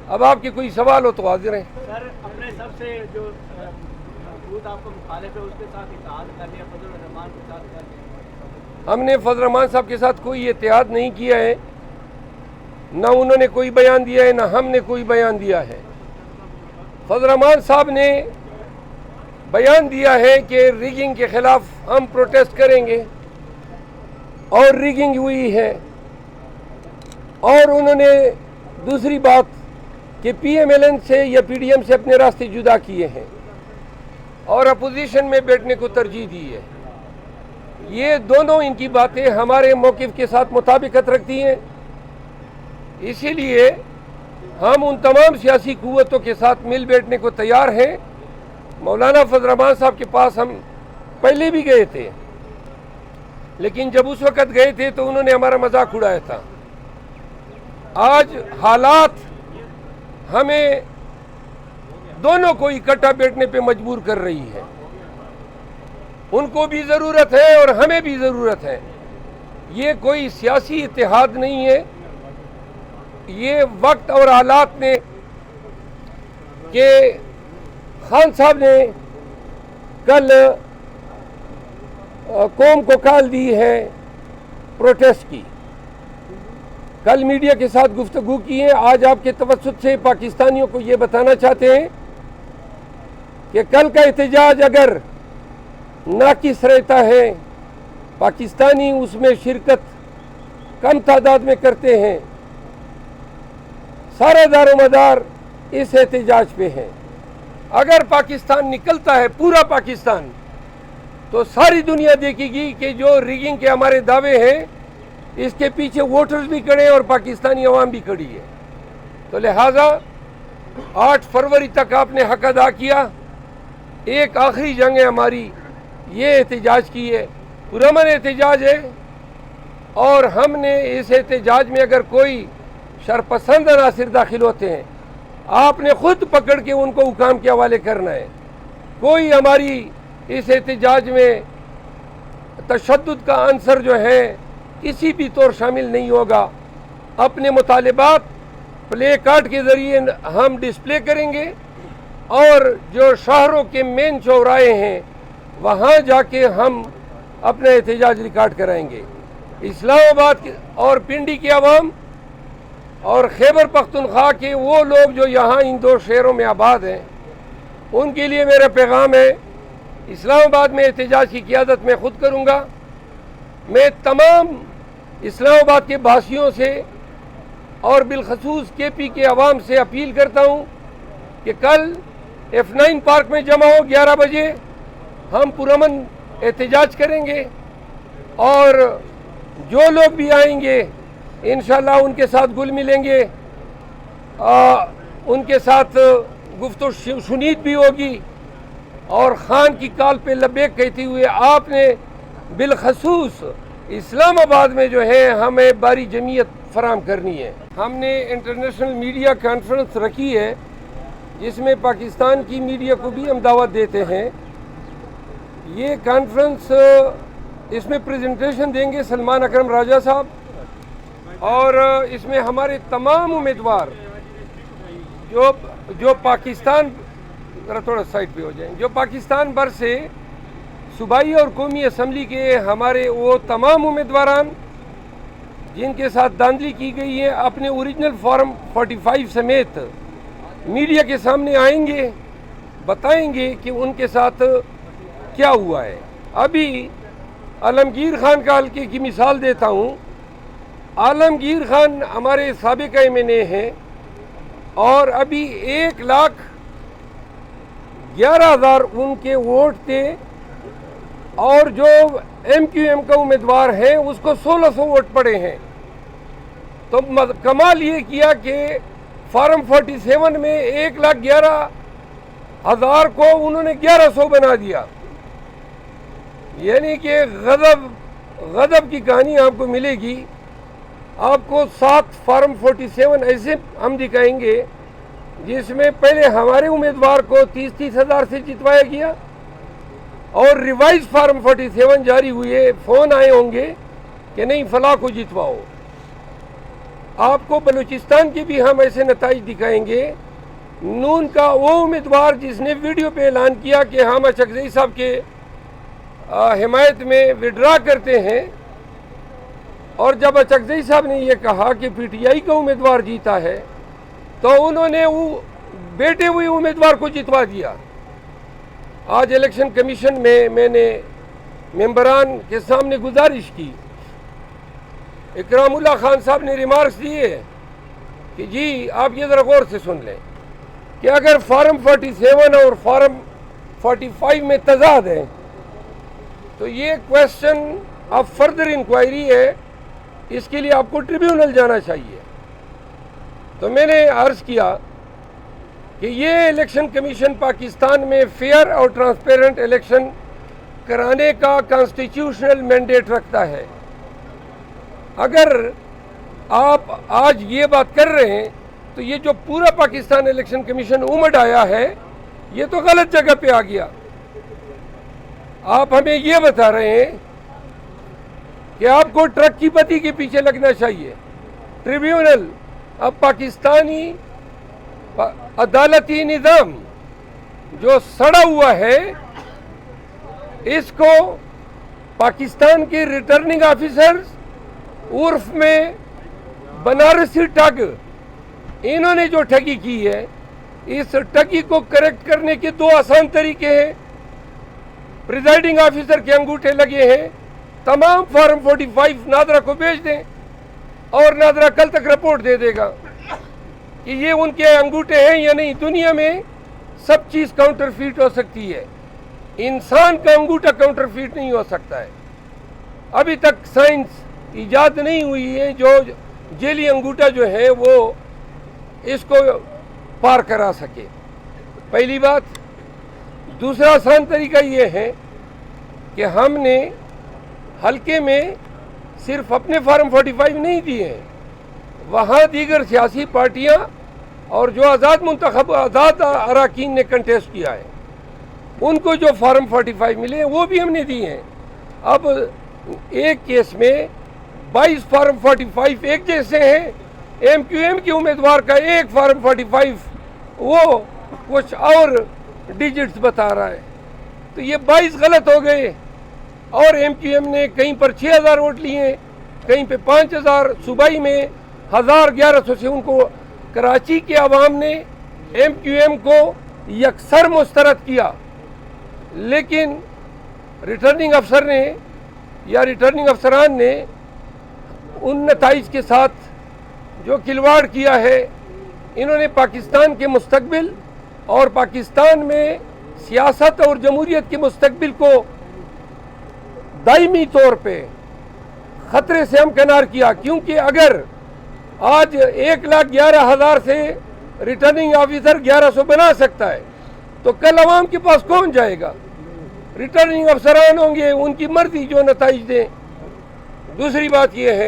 اب آپ کے کوئی سوال ہو تو حاضر ہیں. سر اپنے سب سے جو آپ کو مخالف ہے اس کے ساتھ اتحاد کر لیا، فضل الرحمان کے ساتھ کر لیا؟ ہم نے فضل الرحمان صاحب کے ساتھ کوئی اتحاد نہیں کیا ہے، نہ انہوں نے کوئی بیان دیا ہے نہ ہم نے کوئی بیان دیا ہے. فضل الرحمان صاحب نے بیان دیا ہے کہ ریگنگ کے خلاف ہم پروٹیسٹ کریں گے اور ریگنگ ہوئی ہے، اور انہوں نے دوسری بات کہ پی ایم ایل این سے یا پی ڈی ایم سے اپنے راستے جدا کیے ہیں اور اپوزیشن میں بیٹھنے کو ترجیح دی ہے. یہ دونوں ان کی باتیں ہمارے موقف کے ساتھ مطابقت رکھتی ہیں، اسی لیے ہم ان تمام سیاسی قوتوں کے ساتھ مل بیٹھنے کو تیار ہیں. مولانا فضل الرحمان صاحب کے پاس ہم پہلے بھی گئے تھے، لیکن جب اس وقت گئے تھے تو انہوں نے ہمارا مذاق اڑایا تھا. آج حالات ہمیں دونوں کو اکٹھا بیٹھنے پہ مجبور کر رہی ہے. ان کو بھی ضرورت ہے اور ہمیں بھی ضرورت ہے. یہ کوئی سیاسی اتحاد نہیں ہے، یہ وقت اور حالات نے کہ خان صاحب نے کل قوم کو کال دی ہے پروٹیسٹ کی، کل میڈیا کے ساتھ گفتگو کی ہے. آج آپ کے توسط سے پاکستانیوں کو یہ بتانا چاہتے ہیں کہ کل کا احتجاج اگر ناقص رہتا ہے، پاکستانی اس میں شرکت کم تعداد میں کرتے ہیں، سارا دار و مدار اس احتجاج پہ ہے. اگر پاکستان نکلتا ہے پورا پاکستان تو ساری دنیا دیکھے گی کہ جو ریگنگ کے ہمارے دعوے ہیں اس کے پیچھے ووٹرز بھی کھڑے ہیں اور پاکستانی عوام بھی کھڑی ہے. تو لہٰذا 8 فروری تک آپ نے حق ادا کیا. ایک آخری جنگ ہے ہماری، یہ احتجاج کی ہے، پرامن احتجاج ہے، اور ہم نے اس احتجاج میں اگر کوئی شرپسند عناصر داخل ہوتے ہیں آپ نے خود پکڑ کے ان کو حکام کے حوالے کرنا ہے. کوئی ہماری اس احتجاج میں تشدد کا عنصر جو ہے کسی بھی طور شامل نہیں ہوگا. اپنے مطالبات پلے کارڈ کے ذریعے ہم ڈسپلے کریں گے، اور جو شہروں کے مین چوراہے ہیں وہاں جا کے ہم اپنا احتجاج ریکارڈ کرائیں گے. اسلام آباد اور پنڈی کے عوام اور خیبر پختونخوا کے وہ لوگ جو یہاں ان 2 شہروں میں آباد ہیں ان کے لیے میرا پیغام ہے، اسلام آباد میں احتجاج کی قیادت میں خود کروں گا. میں تمام اسلام آباد کے باسیوں سے اور بالخصوص کے پی کے عوام سے اپیل کرتا ہوں کہ کل F9 پارک میں جمع ہو 11 بجے. ہم پرامن احتجاج کریں گے اور جو لوگ بھی آئیں گے انشاءاللہ ان کے ساتھ گل ملیں گے، ان کے ساتھ گفت و شنید بھی ہوگی، اور خان کی کال پہ لبیک کہتے ہوئے آپ نے بالخصوص اسلام آباد میں جو ہے ہمیں باری جمعیت فراہم کرنی ہے. ہم نے انٹرنیشنل میڈیا کانفرنس رکھی ہے جس میں پاکستان کی میڈیا کو بھی ہم دعوت دیتے ہیں. یہ کانفرنس اس میں پریزنٹیشن دیں گے سلمان اکرم راجہ صاحب، اور اس میں ہمارے تمام امیدوار جو پاکستان تھوڑا سائڈ پہ ہو جائیں، جو پاکستان بھر سے صوبائی اور قومی اسمبلی کے ہمارے وہ تمام امیدواران جن کے ساتھ دھاندلی کی گئی ہے اپنے اوریجنل فارم 45 سمیت میڈیا کے سامنے آئیں گے، بتائیں گے کہ ان کے ساتھ کیا ہوا ہے. ابھی عالمگیر خان کا حلقے کی مثال دیتا ہوں. عالمگیر خان ہمارے سابق MNA ہیں اور ابھی 1,11,000 ان کے ووٹ تھے، اور جو MQM کا امیدوار ہے اس کو 1600 ووٹ پڑے ہیں. تو کمال یہ کیا کہ فارم 47 میں 1,11,000 کو انہوں نے 1100 بنا دیا. یعنی کہ غضب کی کہانی آپ کو ملے گی. آپ کو 7 فارم 47 ایسے ہم دکھائیں گے جس میں پہلے ہمارے امیدوار کو 30 ہزار سے جتوایا گیا، اور ریوائز فارم 47 جاری ہوئے، فون آئے ہوں گے کہ نہیں فلاں کو جتواؤ. آپ کو بلوچستان کے بھی ہم ایسے نتائج دکھائیں گے. نون کا وہ امیدوار جس نے ویڈیو پہ اعلان کیا کہ ہم اچکزئی صاحب کے حمایت میں وڈرا کرتے ہیں، اور جب اچکزئی صاحب نے یہ کہا کہ پی ٹی آئی کا امیدوار جیتا ہے تو انہوں نے وہ بیٹے ہوئے امیدوار کو جتوا دیا. آج الیکشن کمیشن میں نے ممبران کے سامنے گزارش کی. اکرام اللہ خان صاحب نے ریمارکس دیے کہ جی آپ یہ ذرا غور سے سن لیں کہ اگر فارم 47 اور فارم 45 میں تضاد ہے تو یہ کویسچن آف فردر انکوائری ہے، اس کے لیے آپ کو ٹریبیونل جانا چاہیے. تو میں نے عرض کیا کہ یہ الیکشن کمیشن پاکستان میں فیئر اور ٹرانسپیرنٹ الیکشن کرانے کا کانسٹیٹیوشنل مینڈیٹ رکھتا ہے. اگر آپ آج یہ بات کر رہے ہیں تو یہ جو پورا پاکستان الیکشن کمیشن امڈ آیا ہے یہ تو غلط جگہ پہ آ گیا. آپ ہمیں یہ بتا رہے ہیں کہ آپ کو ٹرک کی بتی کے پیچھے لگنا چاہیے. ٹریبیونل اب پاکستانی عدالتی نظام جو سڑا ہوا ہے اس کو پاکستان کے ریٹرننگ آفیسرز عرف میں بنارسی ٹھگ، انہوں نے جو ٹھگی کی ہے، اس ٹھگی کو کریکٹ کرنے کے دو آسان طریقے ہیں. پریزائڈنگ آفیسر کے انگوٹھے لگے ہیں. تمام فارم 45 نادرا کو بھیج دیں اور نادرا کل تک رپورٹ دے دے گا کہ یہ ان کے انگوٹھے ہیں یا نہیں. دنیا میں سب چیز کاؤنٹر فیٹ ہو سکتی ہے، انسان کا انگوٹھا کاؤنٹر فیٹ نہیں ہو سکتا ہے. ابھی تک سائنس ایجاد نہیں ہوئی ہے جو جیلی انگوٹھا جو ہے وہ اس کو پار کرا سکے. پہلی بات. دوسرا آسان طریقہ یہ ہے کہ ہم نے حلقے میں صرف اپنے فارم 45 نہیں دیے ہیں، وہاں دیگر سیاسی پارٹیاں اور جو آزاد اراکین نے کنٹیسٹ کیا ہے ان کو جو فارم 45 ملے ہیں وہ بھی ہم نے دیے ہیں. اب ایک کیس میں 22 فارم 45 ایک جیسے ہیں، ایم کیو ایم کے امیدوار کا ایک فارم 45 وہ کچھ اور ڈیجٹس بتا رہا ہے. تو یہ 22 غلط ہو گئے، اور ایم کیو ایم نے کہیں پر 6000 ووٹ لیے، کہیں پہ 5000. صوبائی میں 1100 سے ان کو کراچی کے عوام نے ایم کیو ایم کو یکسر مسترد کیا. لیکن ریٹرننگ افسر نے یا ریٹرننگ افسران نے ان نتائج کے ساتھ جو کھلواڑ کیا ہے، انہوں نے پاکستان کے مستقبل اور پاکستان میں سیاست اور جمہوریت کے مستقبل کو دائمی طور پہ خطرے سے ہمکنار کیا. کیونکہ اگر آج 1,11,000 سے ریٹرننگ آفیسر 1100 بنا سکتا ہے تو کل عوام کے پاس کون جائے گا؟ ریٹرننگ افسران ہوں گے، ان کی مرضی جو نتائج دیں. دوسری بات یہ ہے